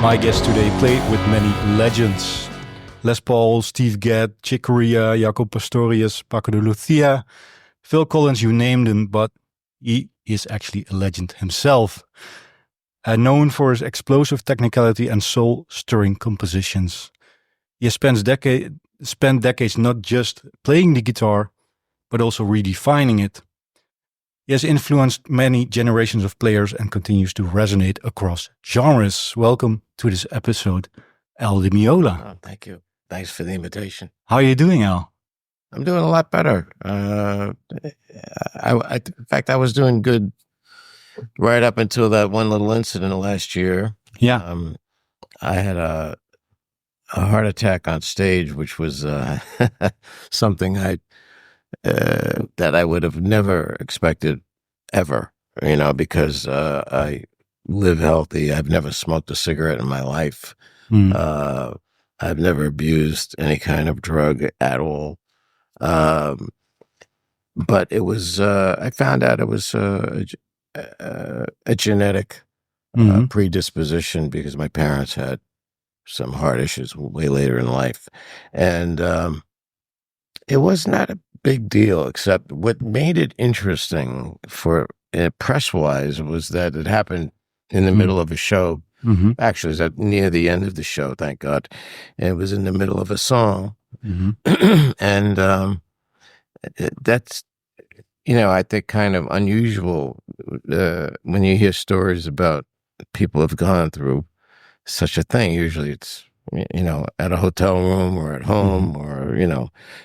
My guest today played with many legends. Les Paul, Steve Gadd, Chick Corea, Jaco Pastorius, Paco de Lucia, Phil Collins, you named him, but he is actually a legend himself. Known for his explosive technicality and soul-stirring compositions. He has spent decades not just playing the guitar, but also redefining it. He has influenced many generations of players and continues to resonate across genres. Welcome to this episode, Al de Meola. Oh, thank you. Thanks for the invitation. How are you doing, Al? I'm doing a lot better. In fact, I was doing good right up until that one little incident last year. Yeah. I had a heart attack on stage, which was something that I would have never expected ever, because I live healthy. I've never smoked a cigarette in my life. I've never abused any kind of drug at all. But it was, I found out it was a genetic predisposition because my parents had some heart issues way later in life. And it was not a big deal, except what made it interesting for press-wise was that it happened in the middle of a show. Actually, it was near the end of the show, thank God. And it was in the middle of a song. And that's, I think kind of unusual when you hear stories about people have gone through such a thing. Usually it's, at a hotel room or at home or,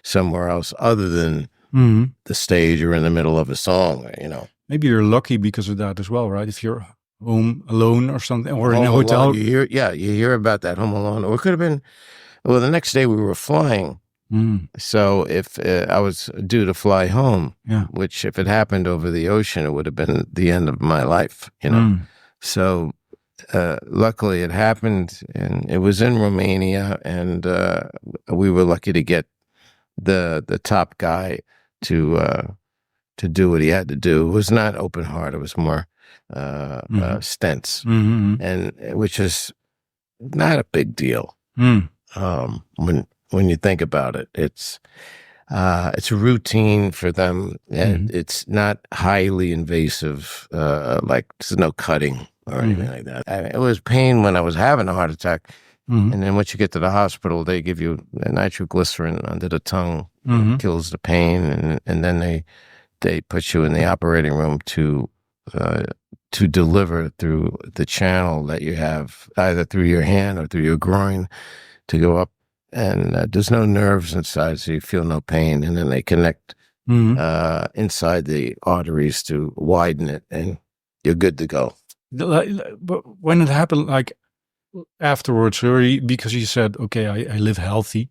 somewhere else other than the stage or in the middle of a song, Maybe you're lucky because of that as well, right? If you're home alone or something, or in a hotel. You hear about that home alone. Or it could have been, the next day we were flying. So if I was due to fly home, which if it happened over the ocean, it would have been the end of my life, So luckily it happened, and it was in Romania, and we were lucky to get the top guy to do what he had to do. It was not open heart; it was more stents, and which is not a big deal. When you think about it, it's routine for them, and it's not highly invasive. Like there's no cutting or anything like that. It was pain when I was having a heart attack, and then once you get to the hospital, they give you a nitroglycerin under the tongue, kills the pain, and then they put you in the operating room to deliver through the channel that you have, either through your hand or through your groin, to go up. And there's no nerves inside, so you feel no pain. And then they connect inside the arteries to widen it, and you're good to go. But when it happened, like afterwards, because you said, "Okay, I live healthy,"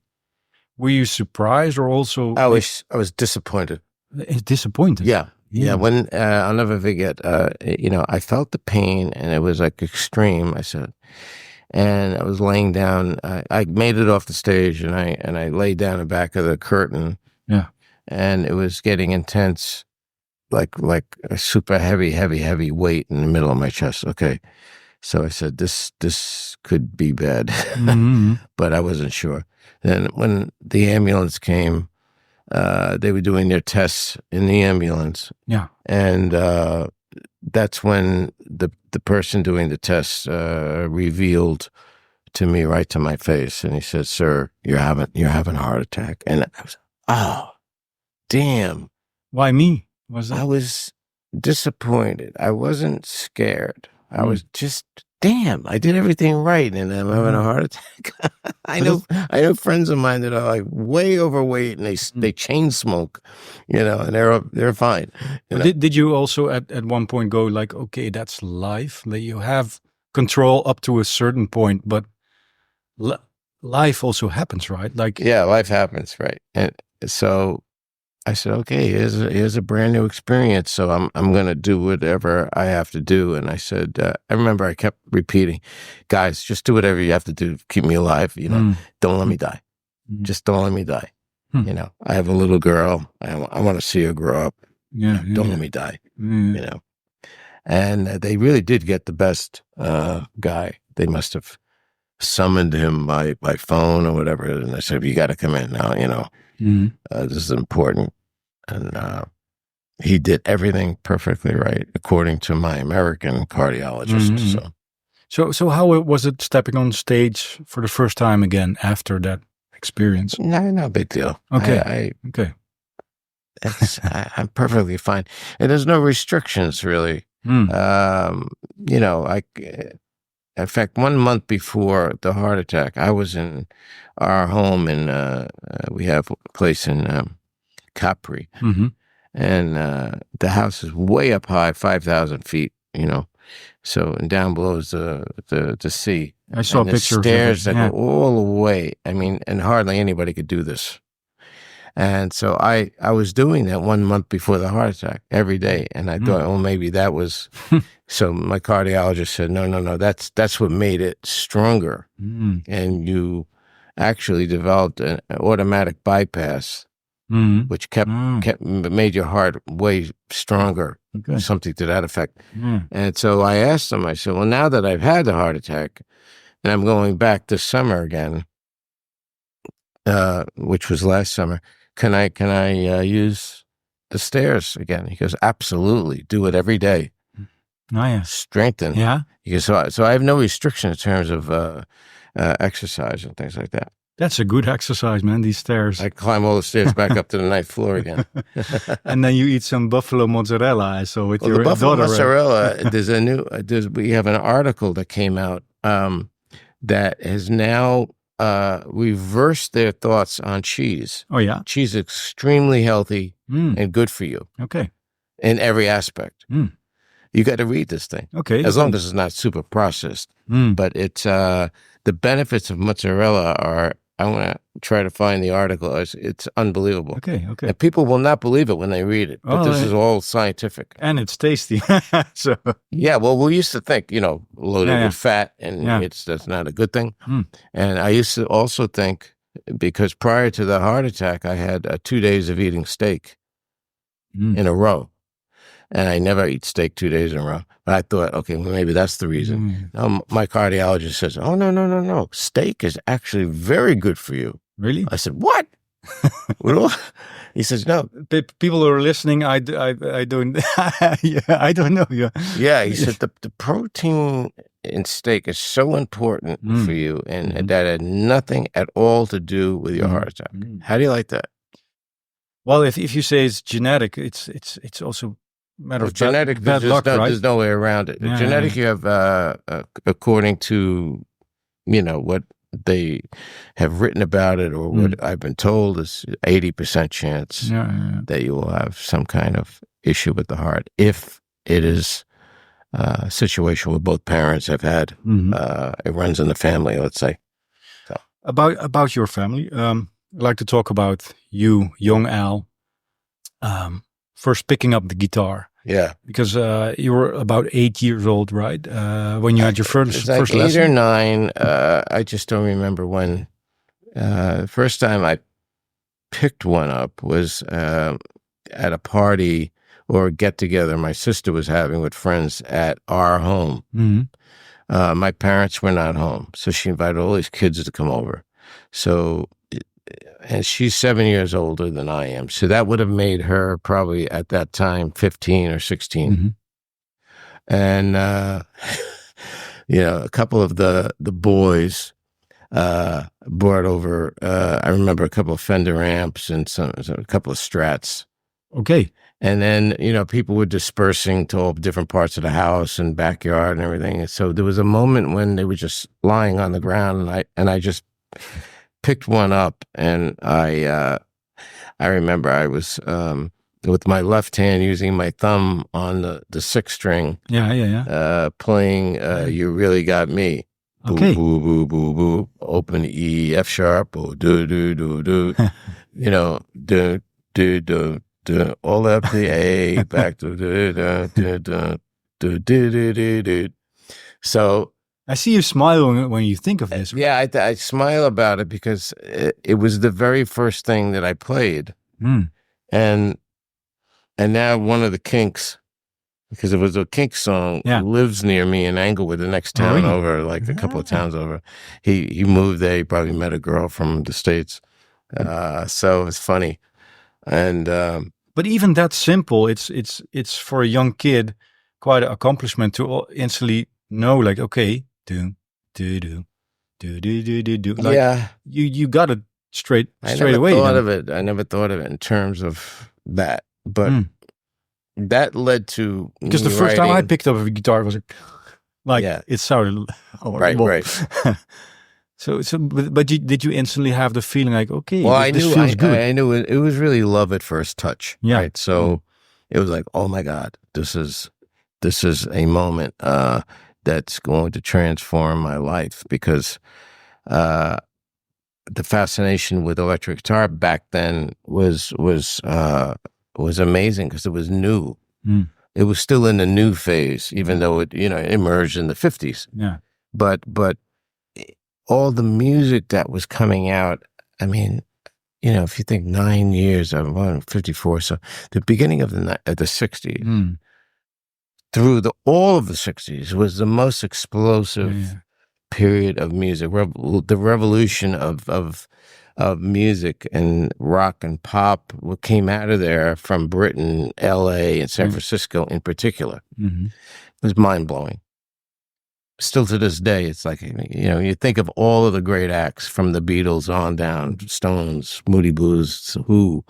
were you surprised or also? I was disappointed. Disappointed. Yeah. When I'll never forget. I felt the pain, and it was like extreme. I said. And I was laying down. I made it off the stage, and I laid down the back of the curtain. Yeah, and it was getting intense, like a super heavy weight in the middle of my chest. Okay, so I said this could be bad, but I wasn't sure. Then when the ambulance came, they were doing their tests in the ambulance. Yeah, and that's when the person doing the test revealed to me right to my face, and he said, "Sir, you're having a heart attack." And I was, oh, damn. Why me? I was disappointed. I wasn't scared. I was just, damn, I did everything right, and I'm having a heart attack. I know friends of mine that are like way overweight, and they chain smoke, and they're fine. Did you also at one point go like, okay, that's life, that you have control up to a certain point, but life also happens, right? Like, yeah, life happens, right? And so I said, okay, here's a brand new experience, so I'm going to do whatever I have to do. And I said, I remember I kept repeating, guys, just do whatever you have to do to keep me alive. Don't let me die. Just don't let me die. I have a little girl. I want to see her grow up. Don't let me die. And they really did get the best guy. They must have summoned him by phone or whatever, and I said, "You got to come in now. This is important." And he did everything perfectly right according to my American cardiologist. So how was it stepping on stage for the first time again after that experience? No big deal. Okay. I'm perfectly fine, and there's no restrictions really. In fact, 1 month before the heart attack, I was in our home, and we have a place in Capri, and the house is way up high, 5,000 feet. So and down below is the sea. I saw and pictures. Stairs that go all the way. I mean, and hardly anybody could do this. And so I was doing that 1 month before the heart attack every day, and I thought, oh, maybe that was. So my cardiologist said, no, that's what made it stronger, and you actually developed an automatic bypass, which made your heart way stronger, something to that effect. And so I asked him, I said, well, now that I've had the heart attack, and I'm going back this summer again, which was last summer. Can I use the stairs again? He goes, absolutely. Do it every day. Oh, yeah. Strengthen. Yeah. He goes, so I have no restriction in terms of exercise and things like that. That's a good exercise, man, these stairs. I climb all the stairs back up to the ninth floor again. And then you eat some buffalo mozzarella. I saw with your the buffalo daughter. Mozzarella, we have an article that came out that has now reversed their thoughts on cheese. Oh, yeah. Cheese is extremely healthy and good for you. Okay. In every aspect. You got to read this thing. Okay. As long as it's not super processed. But it's the benefits of mozzarella are, I want to try to find the article. It's unbelievable. Okay. And people will not believe it when they read it. But this is all scientific. And it's tasty. So. Yeah, well, we used to think, loaded with fat, and that's not a good thing. And I used to also think, because prior to the heart attack, I had 2 days of eating steak in a row. And I never eat steak 2 days in a row. But I thought, okay, well, maybe that's the reason. Now, my cardiologist says, oh, no. Steak is actually very good for you. Really? I said, what? He says, no. People who are listening, I don't, I don't know. Yeah, he said the protein in steak is so important for you, and that had nothing at all to do with your heart attack. How do you like that? Well, if you say it's genetic, it's also matter of genetic. bad luck, right? There's no way around it. Genetic, you have, according to, what they have written about it, or what I've been told, is 80% chance that you will have some kind of issue with the heart if it is a situation where both parents have had. It runs in the family, let's say. So. About your family, I'd like to talk about you, young Al. First picking up the guitar. Yeah. Because you were about 8 years old, right? When you had your first like lesson? 8 or 9. I just don't remember when. First time I picked one up was at a party or a get-together my sister was having with friends at our home. My parents were not home, so she invited all these kids to come over. So... And she's 7 years older than I am. So that would have made her probably at that time 15 or 16. And, a couple of the boys brought over, I remember a couple of Fender amps and a couple of Strats. Okay. And then, people were dispersing to all different parts of the house and backyard and everything. And so there was a moment when they were just lying on the ground, and I just... picked one up, and I remember I was with my left hand using my thumb on the sixth string. Playing "You Really Got Me." Okay. Boo boo boo boo. Open E, F sharp. Oh, do do do do. Do do do do. All up the A, back to do do do do do do do do. So. I see you smile when you think of this. Yeah, I smile about it because it was the very first thing that I played. And now one of the kinks because it was a Kink song. Yeah. Lives near me in Englewood, the next town really? over, like a couple of towns over. He moved there. He probably met a girl from the States. So it's funny. And But even that simple, it's for a young kid quite an accomplishment to instantly know, like, okay, do do do do do do do do. Like, yeah, you got it straight I never away. thought then. of it. I never thought of it in terms of that, but Mm. that led to Because the me first time I writing- picked up a guitar, it was like Yeah. it sounded horrible. Right. But did you instantly have the feeling like, okay, Well, this feels good? I knew it was really love at first touch. Yeah. Right. So it was like, oh my God, this is a moment that's going to transform my life, because the fascination with electric guitar back then was amazing, because it was new. Mm. It was still in the new phase, even though it emerged in the 50s. Yeah. But all the music that was coming out, I mean, if you think 9 years, I'm 54, so the beginning of the 60s, Mm. through all of the 60s was the most explosive period of music. The revolution of music and rock and pop, what came out of there from Britain, LA, and San Francisco in particular, was mind-blowing. Still to this day, it's like, you think of all of the great acts from the Beatles on down, Stones, Moody Blues, Who,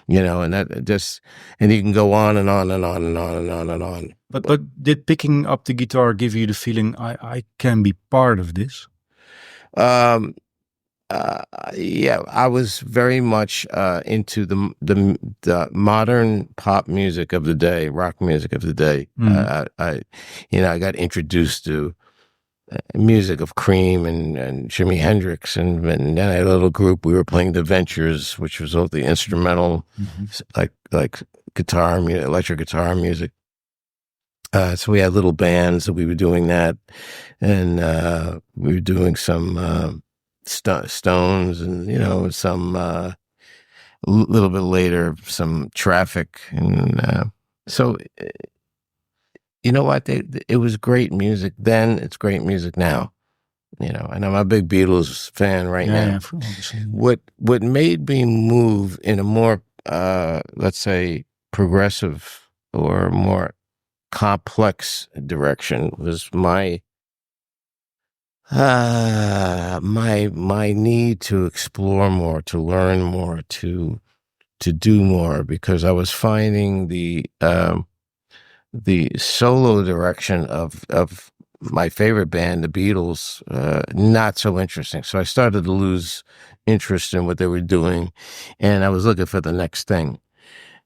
and that just, and you can go on and on and on and on and on and on. But did picking up the guitar give you the feeling I can be part of this? Yeah, I was very much into the modern pop music of the day, rock music of the day. I got introduced to music of Cream and Jimi Hendrix, and then I had a little group. We were playing the Ventures, which was all the instrumental, like guitar, electric guitar music. So we had little bands that we were doing that, and we were doing some Stones, and some a little bit later some Traffic, and so. You know what? It was great music then. It's great music now. And I'm a big Beatles fan right now. Yeah, What made me move in a more, let's say, progressive or more complex direction was my need to explore more, to learn more, to do more, because I was finding the solo direction of my favorite band, the Beatles, not so interesting. So I started to lose interest in what they were doing, and I was looking for the next thing.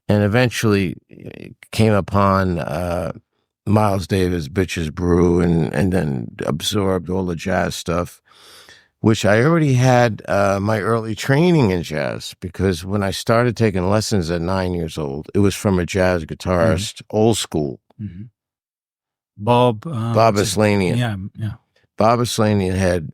And eventually came upon Miles Davis' Bitches Brew, and then absorbed all the jazz stuff, which I already had my early training in jazz, because when I started taking lessons at 9 years old, it was from a jazz guitarist, old school. Bob Aslanian. Yeah. Bob Aslanian had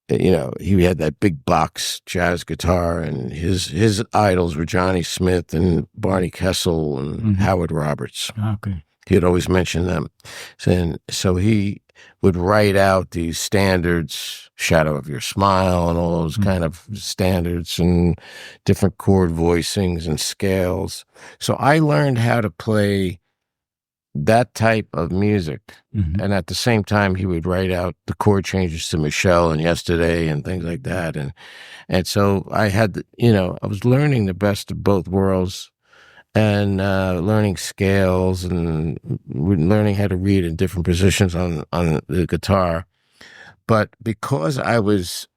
he had that big box jazz guitar, and his idols were Johnny Smith and Barney Kessel and Howard Roberts. Okay. He'd always mention them. So he would write out these standards, Shadow of Your Smile, and all those kind of standards, and different chord voicings and scales. So I learned how to play that type of music. And at the same time, he would write out the chord changes to Michelle and Yesterday and things like that. And so I had, I was learning the best of both worlds, and learning scales, and learning how to read in different positions on the guitar. But because I was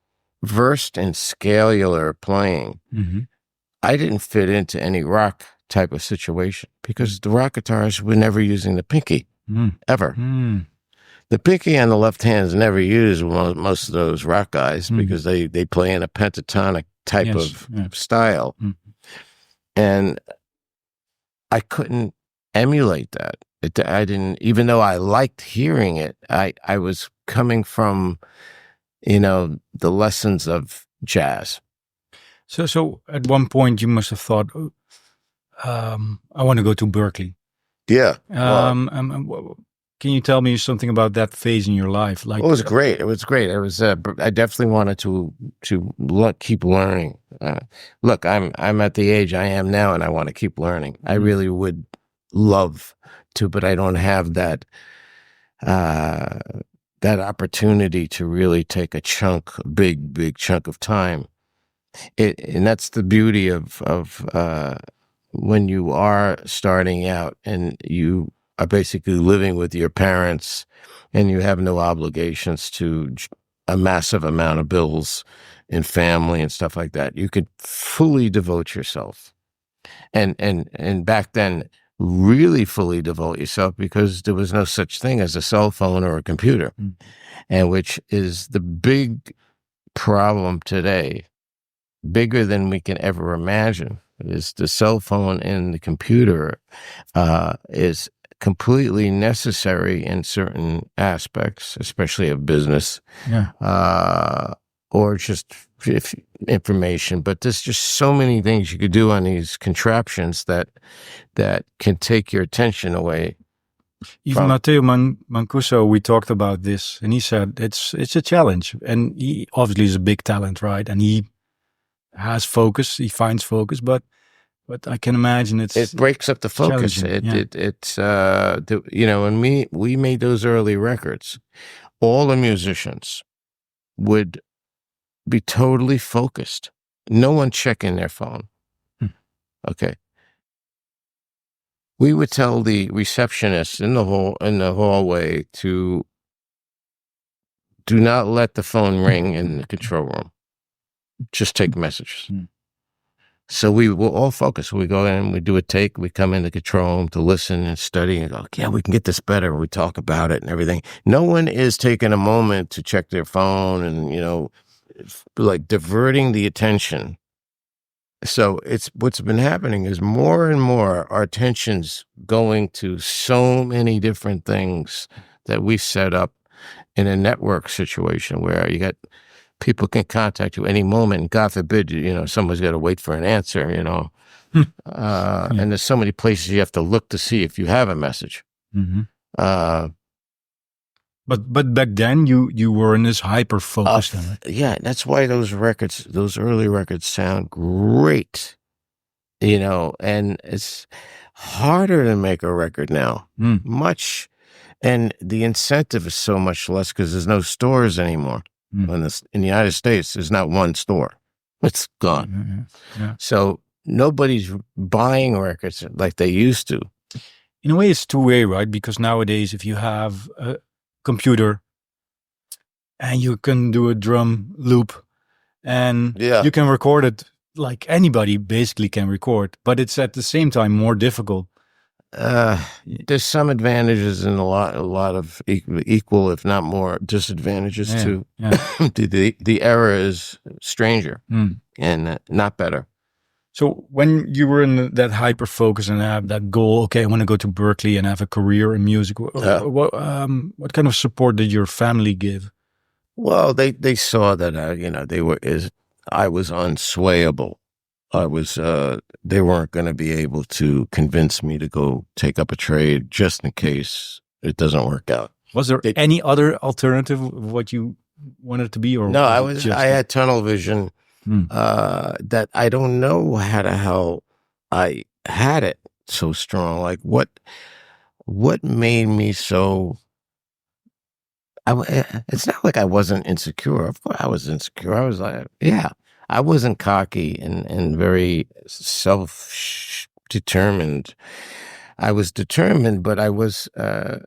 versed in scalular playing, I didn't fit into any rock type of situation, because the rock guitarists were never using the pinky, ever. The pinky on the left hand is never used with most of those rock guys, because they play in a pentatonic type of style. And I couldn't emulate that. I didn't, even though I liked hearing it, I was coming from, the lessons of jazz. So at one point you must have thought, I want to go to Berkeley. Yeah. Can you tell me something about that phase in your life? Like, It was great. It was great. It was. I definitely wanted to keep learning. Look, I'm at the age I am now, and I want to keep learning. I really would love to, but I don't have that that opportunity to really take a big chunk of time. And that's the beauty of when you are starting out and you are basically living with your parents and you have no obligations to a massive amount of bills and family and stuff like that. You could fully devote yourself. And back then, really fully devote yourself because there was no such thing as a cell phone or a computer, and which is the big problem today, bigger than we can ever imagine. Is the cell phone and the computer is completely necessary in certain aspects, especially of business, or just information. But there's just so many things you could do on these contraptions that can take your attention away. Even Matteo Mancuso, we talked about this, and he said it's a challenge, and he obviously is a big talent, right? And he has focus, he finds focus, but I can imagine it breaks up the focus. It's when we made those early records, all the musicians would be totally focused. No one checking their phone. Okay. We would tell the receptionist in the hallway to do not let the phone ring in the control room. Just take messages. So we will all focus. We go in, we do a take, we come in the control room to listen and study and go, yeah, we can get this better. We talk about it and everything. No one is taking a moment to check their phone and, like diverting the attention. So what's been happening is more and more our attention's going to so many different things that we set up in a network situation where you got people can contact you any moment. And God forbid, someone's got to wait for an answer, and there's so many places you have to look to see if you have a message. But back then you were in this hyper focus. Yeah, that's why those early records sound great, and it's harder to make a record now, much, and the incentive is so much less because there's no stores anymore. In the United States, there's not one store. It's gone. So nobody's buying records like they used to. In a way, it's two-way, right? Because nowadays, if you have a computer and you can do a drum loop and you can record it like anybody basically can record, but it's at the same time more difficult. There's some advantages and a lot of equal, if not more, disadvantages too. The era is stranger and not better. So when you were in that hyper focus and have that goal, okay, I want to go to Berkeley and have a career in music. What kind of support did your family give? Well, they saw that I was unswayable. They weren't going to be able to convince me to go take up a trade just in case it doesn't work out. Was there any other alternative of what you wanted to be? Or no, I had tunnel vision that I don't know how the hell I had it so strong. Like what made me so... it's not like I wasn't insecure. Of course I was insecure. I was like, I wasn't cocky and very self-determined. I was determined, but I was, there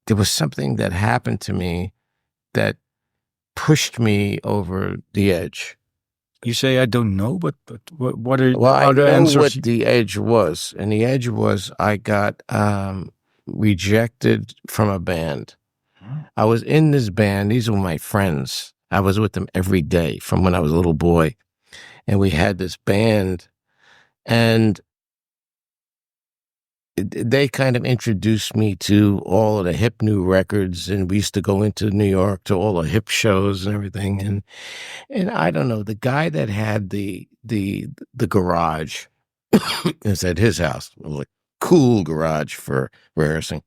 was something that happened to me that pushed me over the edge. You say, I don't know, but what are I the know answers? What the edge was. And the edge was I got rejected from a band. I was in this band. These were my friends. I was with them every day from when I was a little boy. And we had this band, and they kind of introduced me to all of the hip new records. And we used to go into New York to all the hip shows and everything. And I don't know, the guy that had the garage is at his house. Like, cool garage for rehearsing.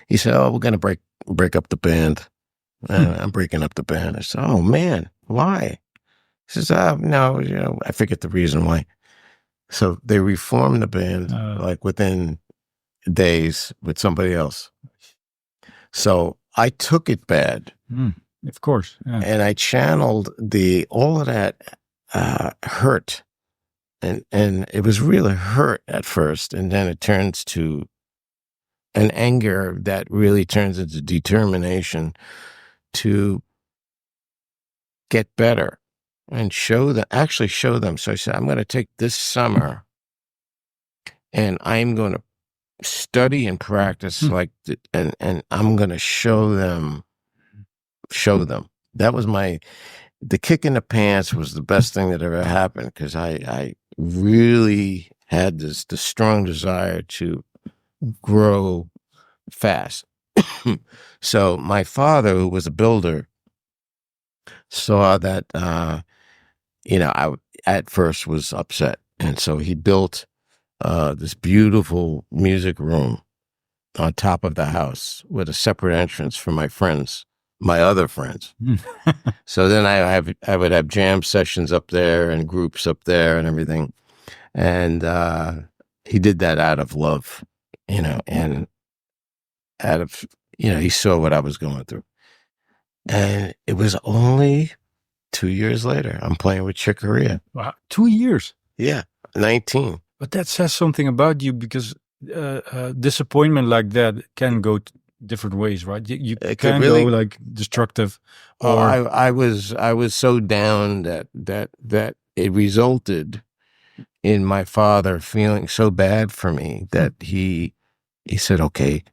He said, "Oh, we're going to break up the band." I'm breaking up the band. I said, "Oh man, why?" He says, "No, I forget the reason why." So they reformed the band like within days with somebody else. So I took it bad. Of course. Yeah. And I channeled all of that hurt. And it was really hurt at first. And then it turns to an anger that really turns into determination to get better and actually show them. So I said, I'm going to take this summer and I'm going to study and practice and I'm going to show them. That was the kick in the pants was the best thing that ever happened, because I really had the strong desire to grow fast. So my father, who was a builder, saw that, I at first was upset. And so he built this beautiful music room on top of the house with a separate entrance for my other friends. So then I would have jam sessions up there and groups up there and everything. And he did that out of love, and out of, he saw what I was going through. And it was only 2 years later, I'm playing with Chick Corea. Wow, 2 years? Yeah, 19. But that says something about you, because disappointment like that can go different ways, right? You can really go like destructive. Or I was so down that it resulted in my father feeling so bad for me that he said, okay.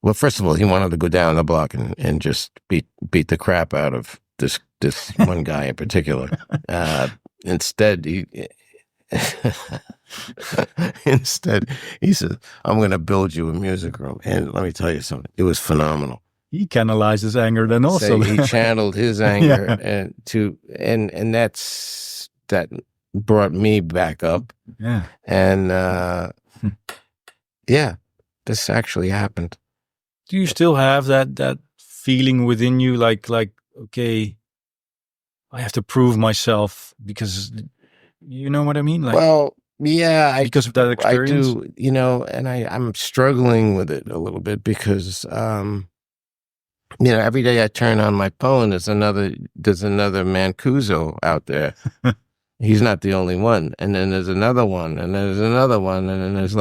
Well, first of all, he wanted to go down the block and just beat the crap out of this one guy in particular. Instead, he said, "I'm going to build you a music room." And let me tell you something. It was phenomenal. He canalized his anger then also. So he channeled his anger and that brought me back up. Yeah. And this actually happened. Do you still have that feeling within you, like okay, I have to prove myself, because you know what I mean? Like, well, yeah, because of that experience, I do, and I'm struggling with it a little bit because, every day I turn on my phone, there's another Mancuso out there. He's not the only one, and then there's another one, and there's another one, and then there's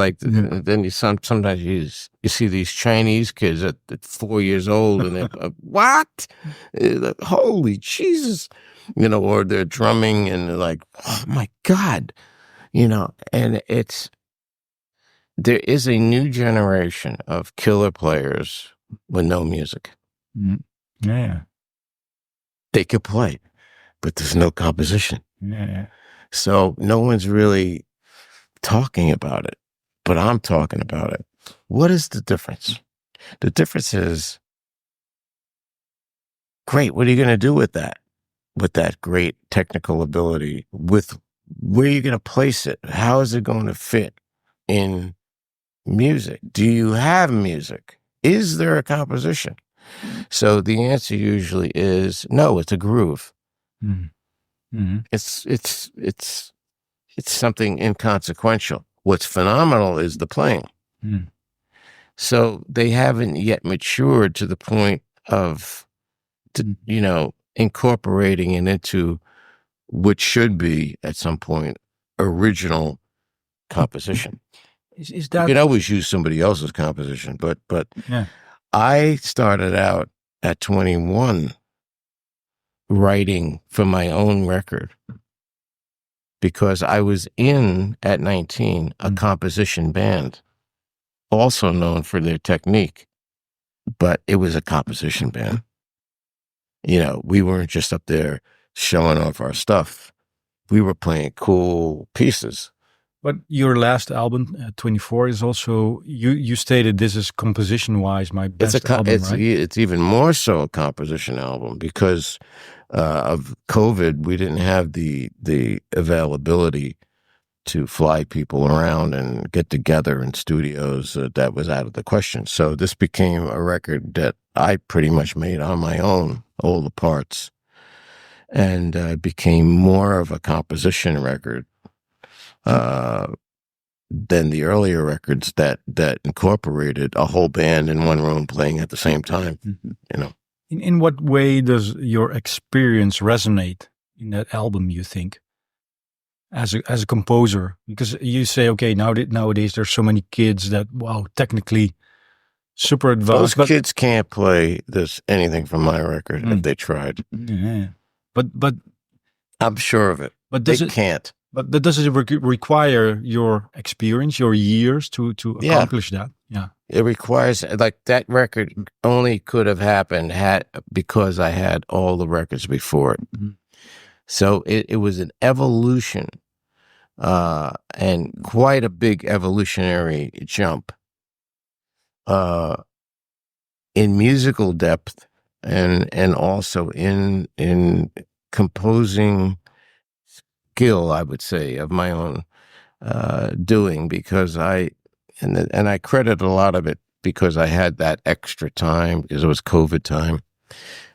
then sometimes you see these Chinese kids at 4 years old, and they're what? Holy Jesus, or they're drumming, and they're like, oh my God, and there is a new generation of killer players with no music. Yeah, they could play, but there's no composition. Yeah. So no one's really talking about it, but I'm talking about it. What is the difference? The difference is, great, what are you going to do with that great technical ability? With where are you going to place it? How is it going to fit in music? Do you have music? Is there a composition? So the answer usually is no, it's a groove. Mm-hmm. It's something inconsequential. What's phenomenal is the playing. So they haven't yet matured to the point of, incorporating it into what should be at some point original composition. Is that, you can always use somebody else's composition, but yeah. I started out at 21 writing for my own record because I was in, at 19, a composition band, also known for their technique, but it was a composition band. We weren't just up there showing off our stuff. We were playing cool pieces. But your last album, 24, is also, you stated this is composition-wise my best album, right? It's even more so a composition album because of COVID. We didn't have the availability to fly people around and get together in studios. That was out of the question. So this became a record that I pretty much made on my own, all the parts, and became more of a composition record than the earlier records that incorporated a whole band in one room playing at the same time. You know, In what way does your experience resonate in that album, you think, as a composer? Because you say, okay, nowadays there's so many kids that, wow, technically super advanced. those kids can't play anything from my record if they tried. Yeah. But I'm sure of it. But they can't. But does it require your experience, your years to accomplish that? Yeah. It requires, like, that record only could have happened because I had all the records before it. Mm-hmm. So it was an evolution, and quite a big evolutionary jump in musical depth and also in composing skill, I would say, of my own doing, because I credit a lot of it because I had that extra time, because it was COVID time,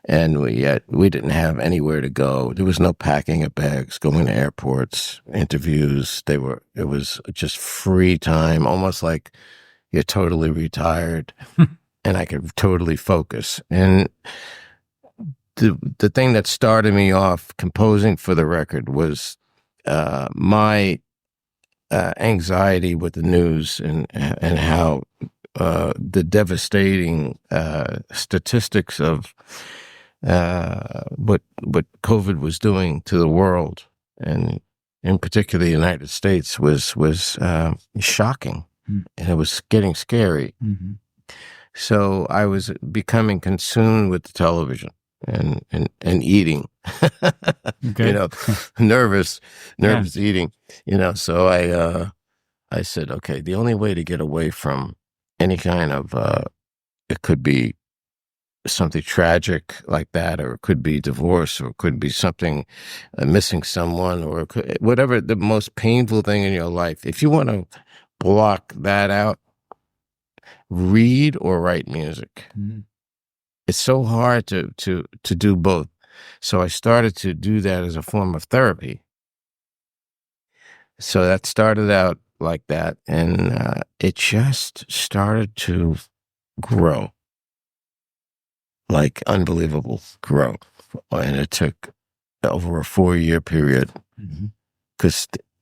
and we didn't have anywhere to go. There was no packing of bags, going to airports, interviews. It was just free time, almost like you're totally retired, and I could totally focus. And the thing that started me off composing for the record was my anxiety with the news and how the devastating statistics of what COVID was doing to the world, and in particular the United States, was shocking, and it was getting scary. Mm-hmm. So I was becoming consumed with the television and eating, okay. You know, nervous eating, you know. So I said, okay, the only way to get away from any kind of it could be something tragic like that, or it could be divorce, or it could be something missing someone, or whatever the most painful thing in your life. If you want to block that out, read or write music. Mm-hmm. It's so hard to do both. So I started to do that as a form of therapy. So that started out like that, and it just started to grow, like unbelievable growth. And it took over a 4-year period,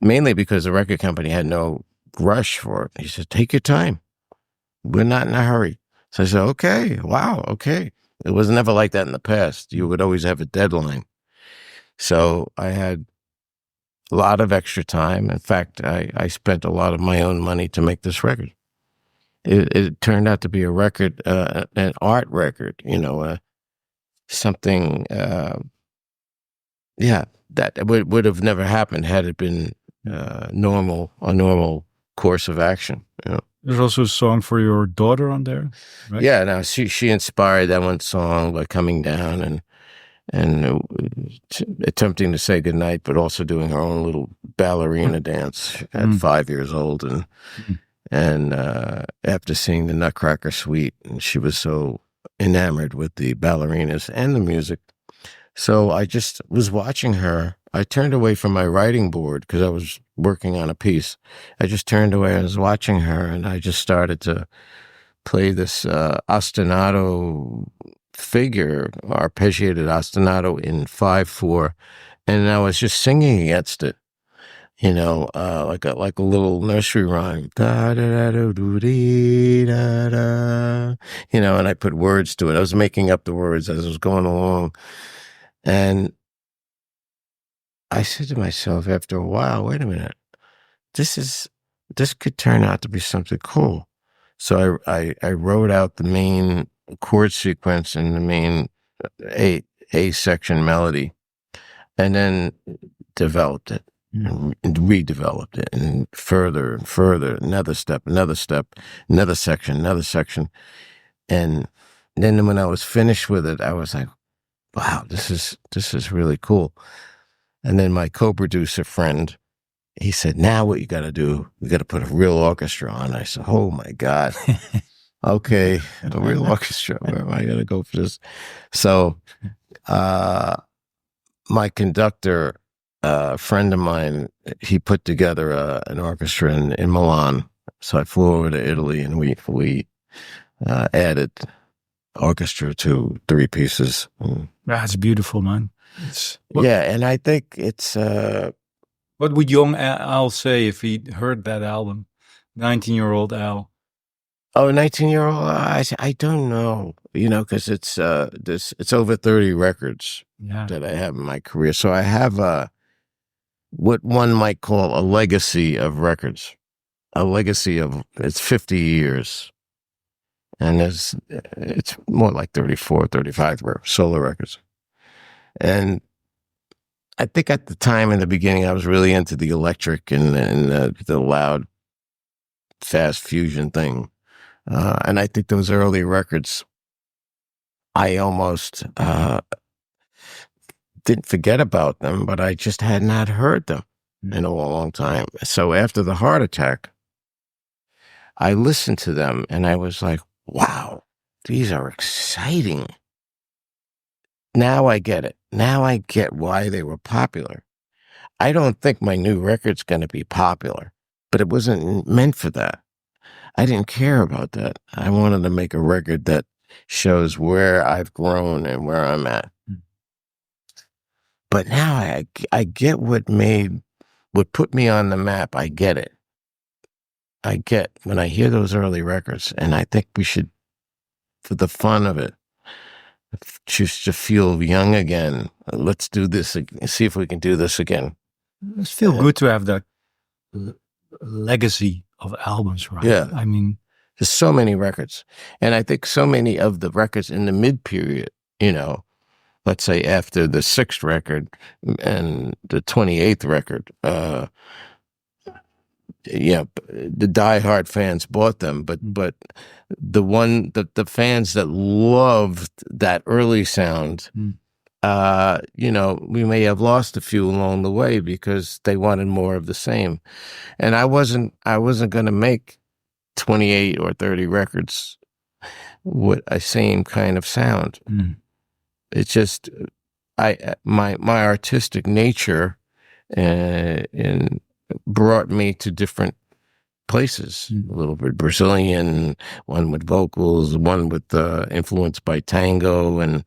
mainly because the record company had no rush for it. He said, take your time. We're not in a hurry. So I said, okay, wow, okay. It was never like that in the past. You would always have a deadline. So I had a lot of extra time. In fact, I spent a lot of my own money to make this record. It turned out to be a record, an art record, you know, something, that would have never happened had it been a normal course of action, you know. There's also a song for your daughter on there, right? Yeah, now she inspired that one song by coming down and attempting to say goodnight, but also doing her own little ballerina dance at 5 years old. And after seeing the Nutcracker Suite, and she was so enamored with the ballerinas and the music. So I just was watching her. I turned away from my writing board because I was working on a piece. I just turned away. I was watching her, and I just started to play this ostinato figure, arpeggiated ostinato in 5/4, and I was just singing against it, you know, like a little nursery rhyme, da da da da do dee da da, you know, and I put words to it. I was making up the words as I was going along, and I said to myself after a while, wait a minute, this could turn out to be something cool. So I wrote out the main chord sequence and the main A section melody, and then developed it and redeveloped it, and further, another step, another section. And then when I was finished with it, I was like, wow, this is really cool. And then my co-producer friend, he said, now what you got to do, we got to put a real orchestra on. I said, oh my God. Okay, a real orchestra. Where am I going to go for this? So my conductor, a friend of mine, he put together an orchestra in Milan. So I flew over to Italy, and we added orchestra to 3 pieces. That's beautiful, man. Yeah, and I think it's... what would young Al say if he heard that album? 19-year-old Al. Oh, 19-year-old? I don't know, because it's over 30 records that I have in my career. So I have what one might call a legacy of records, a legacy of, it's 50 years. And it's more like 34, 35 solo records. And I think at the time in the beginning, I was really into the electric and the loud, fast fusion thing. And I think those early records, I almost didn't forget about them, but I just had not heard them in a long time. So after the heart attack, I listened to them and I was like, wow, these are exciting. Now I get it. Now I get why they were popular. I don't think my new record's going to be popular, but it wasn't meant for that. I didn't care about that. I wanted to make a record that shows where I've grown and where I'm at. But now I get what put me on the map. I get it. I get when I hear those early records, and I think we should, for the fun of it, just to feel young again. Let's do this. See if we can do this again. It's feel good to have that legacy of albums, right? Yeah. I mean, there's so many records. And I think so many of the records in the mid-period, let's say after the 6th record and the 28th record, the diehard fans bought them, but the fans that loved that early sound, we may have lost a few along the way because they wanted more of the same. And I wasn't going to make 28 or 30 records with a same kind of sound. It's just my artistic nature and brought me to different places, a little bit Brazilian, one with vocals, one with influenced by tango, and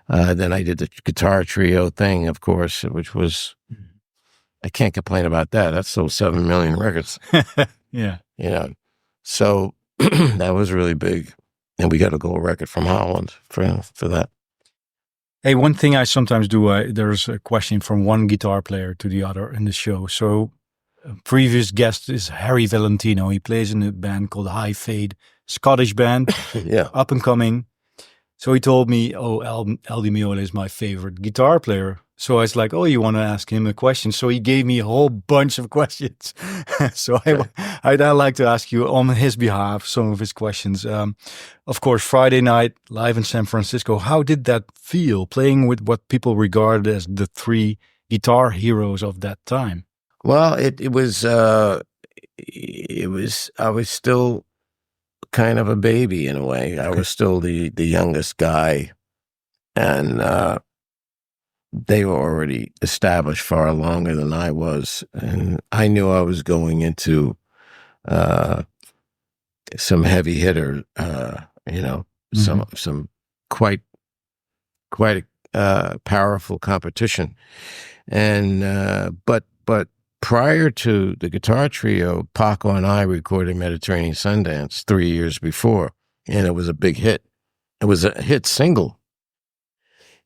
then I did the guitar trio thing, of course, which was, I can't complain about that. That sold 7 million records. Yeah. So that was really big. And we got a gold record from Holland for that. Hey, one thing I sometimes do, there's a question from one guitar player to the other in the show. So a previous guest is Harry Valentino. He plays in a band called High Fade, Scottish band, Yeah, up and coming. So he told me, Aldi Meola is my favorite guitar player. So I was like, oh, you want to ask him a question? So he gave me a whole bunch of questions. So I'd like to ask you on his behalf some of his questions. Of course, Friday night, live in San Francisco. How did that feel, playing with what people regard as the 3 guitar heroes of that time? Well, it was, I was still kind of a baby in a way. I was still the youngest guy, and they were already established far longer than I was, and I knew I was going into some heavy hitter, some quite powerful competition, and but prior to the guitar trio, Paco and I recorded Mediterranean Sundance 3 years before, and it was a big hit. It was a hit single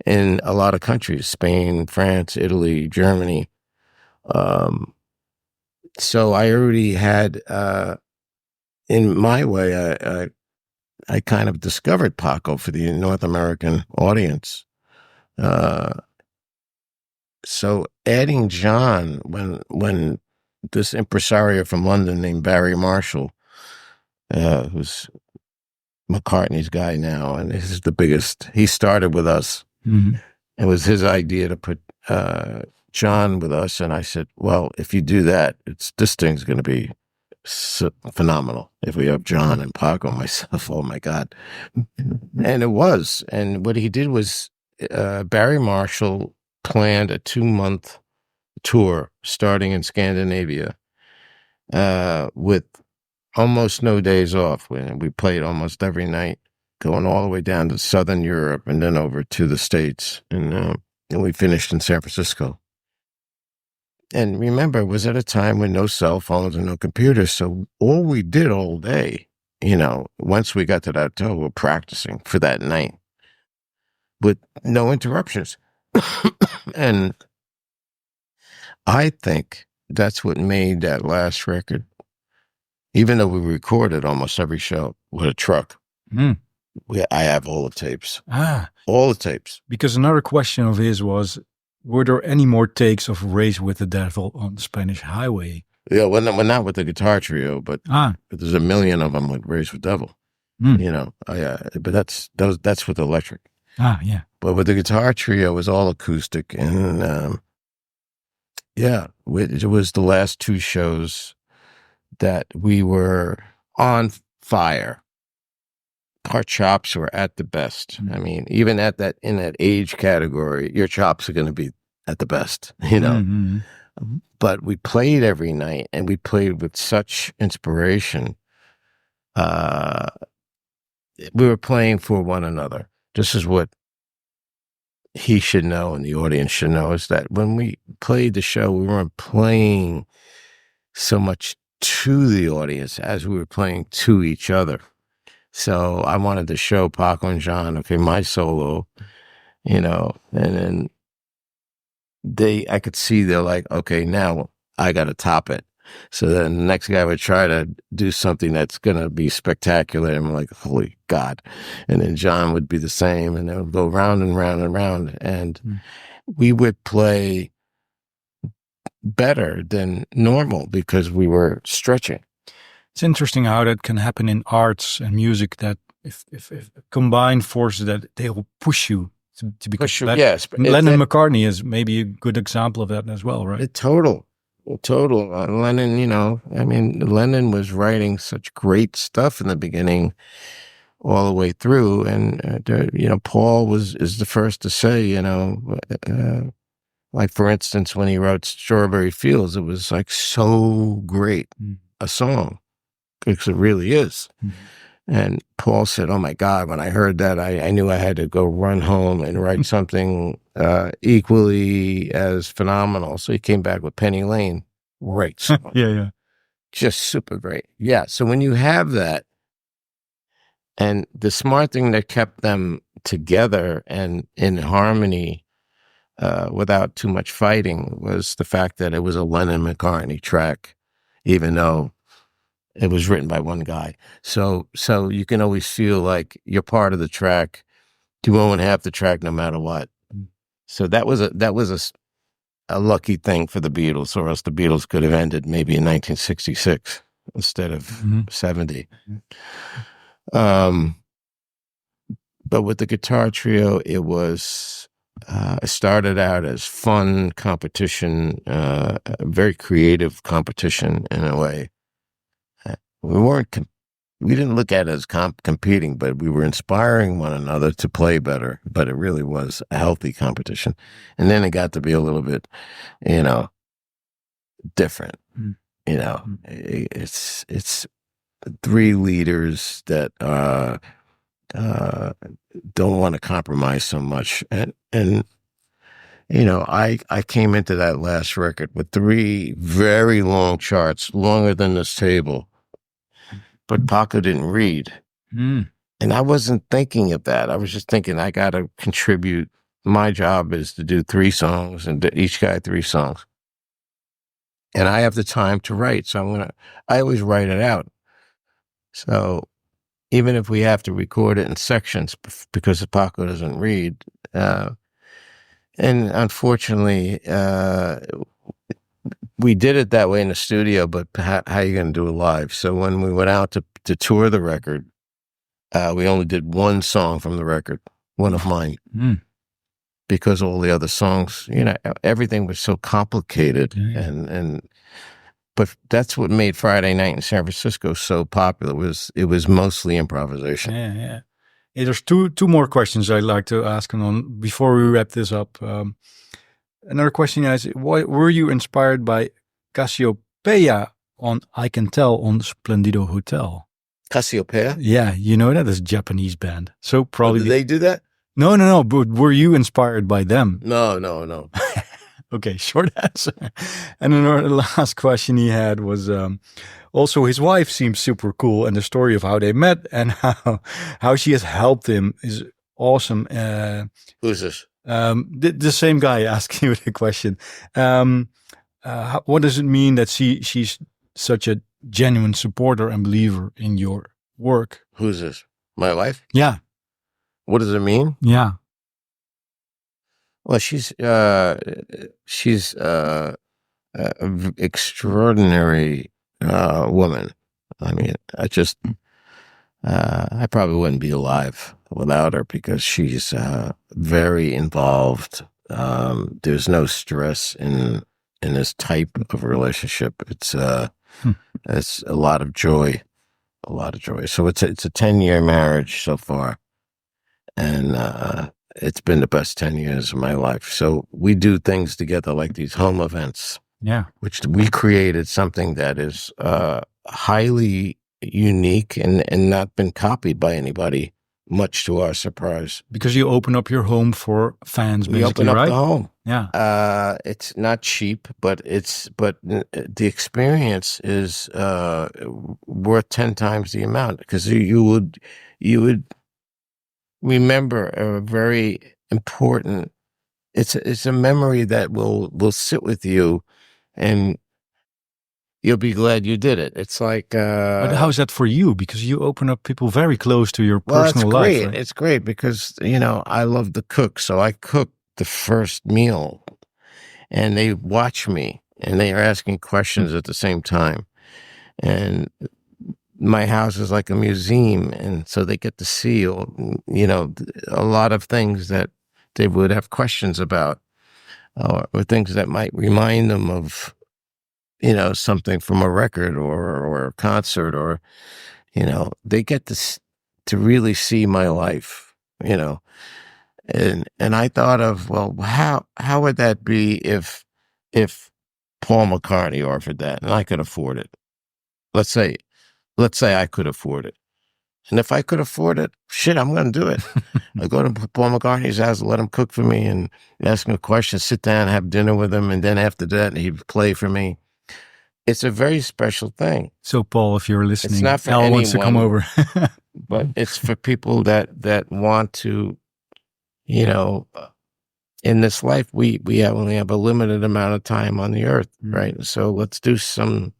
in a lot of countries, Spain, France, Italy, Germany. So I already had, in my way, I kind of discovered Paco for the North American audience. So adding John, when this impresario from London named Barry Marshall, who's McCartney's guy now, and this is the biggest, he started with us. Mm-hmm. It was his idea to put John with us, and I said, well, if you do that, this thing's going to be phenomenal. If we have John and Paco and myself, oh my God. And it was. And what he did was Barry Marshall planned a 2-month tour starting in Scandinavia with almost no days off. We played almost every night, going all the way down to Southern Europe and then over to the States. And we finished in San Francisco. And remember, it was at a time when no cell phones and no computers. So all we did all day, once we got to that hotel, we were practicing for that night with no interruptions. And I think that's what made that last record, even though we recorded almost every show with a truck. I have all the tapes. All the tapes. Because another question of his was, were there any more takes of Race with the Devil on the Spanish Highway? Yeah, well, not with the guitar trio, but there's a million of them with Race with the Devil. But that's with electric. Yeah. But with the guitar trio, it was all acoustic, and it was the last 2 shows that we were on fire. Our chops were at the best. I mean, even in that age category, your chops are going to be at the best, But we played every night, and we played with such inspiration. We were playing for one another. This is what he should know and the audience should know, is that when we played the show, we weren't playing so much to the audience as we were playing to each other. So I wanted to show Paco and John, okay, my solo, and then I could see they're like, okay, now I got to top it. So then the next guy would try to do something that's going to be spectacular. And I'm like, holy God. And then John would be the same, and it would go round and round and round. And we would play better than normal because we were stretching. It's interesting how that can happen in arts and music, that if combined forces, that they will push you to become better. Yes. Lennon McCartney is maybe a good example of that as well, right? Total. Lennon, Lennon was writing such great stuff in the beginning all the way through. And, Paul is the first to say, like, for instance, when he wrote Strawberry Fields, it was like so great a song. Because it really is. And Paul said, oh my God, when I heard that, I knew I had to go run home and write something equally as phenomenal. So he came back with Penny Lane. Great song. Yeah. Just super great. Yeah. So when you have that, and the smart thing that kept them together and in harmony without too much fighting was the fact that it was a Lennon-McCartney track, even though it was written by one guy. So you can always feel like you're part of the track. You own half the track no matter what. So that was a lucky thing for the Beatles, or else the Beatles could have ended maybe in 1966 instead of 70. But with the guitar trio, it was it started out as fun competition, a very creative competition in a way. We didn't look at it as competing, but we were inspiring one another to play better. But it really was a healthy competition. And then it got to be a little bit, different. It's 3 leaders that don't want to compromise so much. And I came into that last record with 3 very long charts, longer than this table. But Paco didn't read. And I wasn't thinking of that. I was just thinking, I got to contribute. My job is to do 3 songs, and each guy 3 songs. And I have the time to write. So I always write it out. So even if we have to record it in sections because Paco doesn't read, and unfortunately, we did it that way in the studio, but how are you going to do it live? So when we went out to tour the record, we only did 1 song from the record, one of mine. because all the other songs, everything was so complicated. Yeah. But that's what made Friday Night in San Francisco so popular. It was mostly improvisation. Yeah. There's two more questions I'd like to ask on before we wrap this up. Another question is, why were you inspired by Cassiopeia on I Can Tell on Splendido Hotel? Cassiopeia? Yeah, you know that is a Japanese band. So probably Did they do that? No. But were you inspired by them? No. Okay, short answer. And then the last question he had was also his wife seems super cool, and the story of how they met and how she has helped him is awesome. Who's this? The same guy asking you the question. What does it mean that she's such a genuine supporter and believer in your work? Who's this? My wife? Yeah. What does it mean? Yeah. Well, she's extraordinary woman. I mean, I probably wouldn't be alive without her because she's very involved. There's no stress in this type of relationship. It's a lot of joy, So it's a 10-year marriage so far, and it's been the best 10 years of my life. So we do things together like these home events. Yeah. Which we created something that is highly unique and not been copied by anybody, much to our surprise. Because you open up your home for fans, basically, we open up right? the home. Yeah. It's not cheap, but the experience is worth 10 times the amount, because you would remember a very important. It's a memory that will sit with you, and you'll be glad you did it. It's like. But how's that for you? Because you open up people very close to your personal life. Great. Right? It's great because I love to cook, so I cook the first meal, and they watch me, and they are asking questions at the same time, and my house is like a museum, and so they get to see, a lot of things that they would have questions about, or things that might remind them of, something from a record or a concert, or, they get to really see my life, and I thought of, well, how would that be if Paul McCartney offered that and I could afford it? Let's say I could afford it. And if I could afford it, shit, I'm going to do it. I go to Paul McCartney's house, let him cook for me and ask him a question, sit down, have dinner with him. And then after that, he'd play for me. It's a very special thing. So, Paul, if you're listening, it's not for Al anyone, wants to come over. But it's for people that want to, in this life, we only have a limited amount of time on the earth, right? So let's do some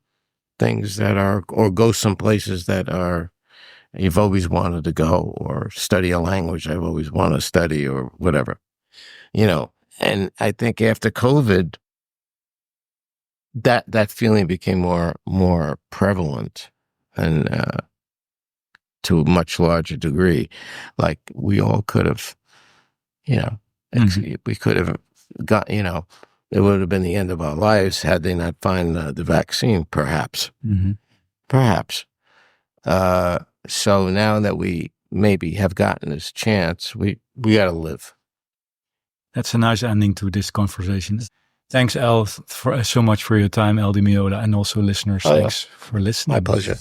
things that are, or go some places that are, you've always wanted to go, or study a language I've always wanted to study, or whatever, and I think after COVID, that feeling became more prevalent, and to a much larger degree. Like we all could have, we could have got, it would have been the end of our lives had they not found the vaccine, perhaps. Perhaps. So now that we maybe have gotten this chance, we got to live. That's a nice ending to this conversation. Thanks, Al, so much for your time, Al Di Meola, and also listeners. Thanks for listening. My pleasure.